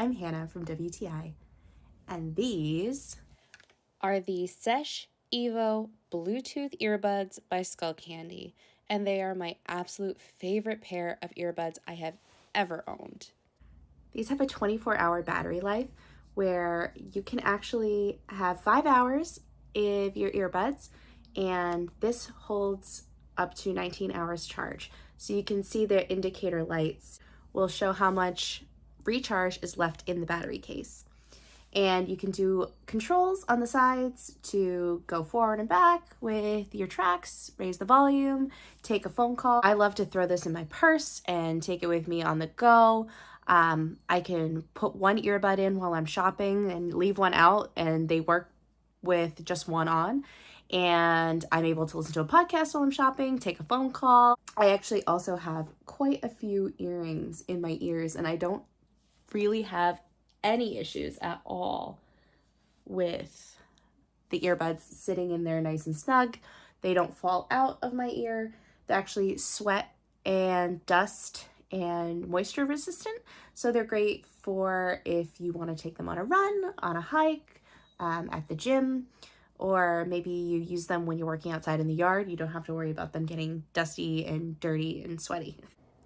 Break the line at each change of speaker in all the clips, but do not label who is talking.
I'm Hannah from WTI, and these
are the Sesh Evo Bluetooth earbuds by Skullcandy, and they are my absolute favorite pair of earbuds I have ever owned.
these have a 24-hour battery life where you can actually have 5 hours of your earbuds, and this holds up to 19 hours charge. So you can see the indicator lights will show how much recharge is left in the battery case. And you can do controls on the sides to go forward and back with your tracks, raise the volume, take a phone call. I love to throw this in my purse and take it with me on the go. I can put one earbud in while I'm shopping and leave one out, and they work with just one on. And I'm able to listen to a podcast while I'm shopping, take a phone call. I actually also have quite a few earrings in my ears, and I don't really have any issues at all with the earbuds sitting in there nice and snug. They don't fall out of my ear. They're actually sweat and dust and moisture resistant, so they're great for if you want to take them on a run, on a hike, at the gym, or maybe you use them when you're working outside in the yard. You don't have to worry about them getting dusty and dirty and sweaty.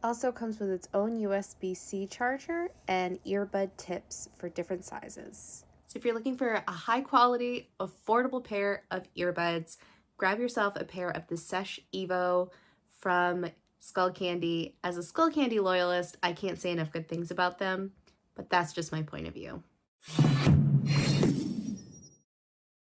Also comes with its own USB-C charger and earbud tips for different sizes.
So if you're looking for a high quality, affordable pair of earbuds, grab yourself a pair of the Sesh Evo from Skullcandy. As a Skullcandy loyalist, I can't say enough good things about them, but that's just my point of view.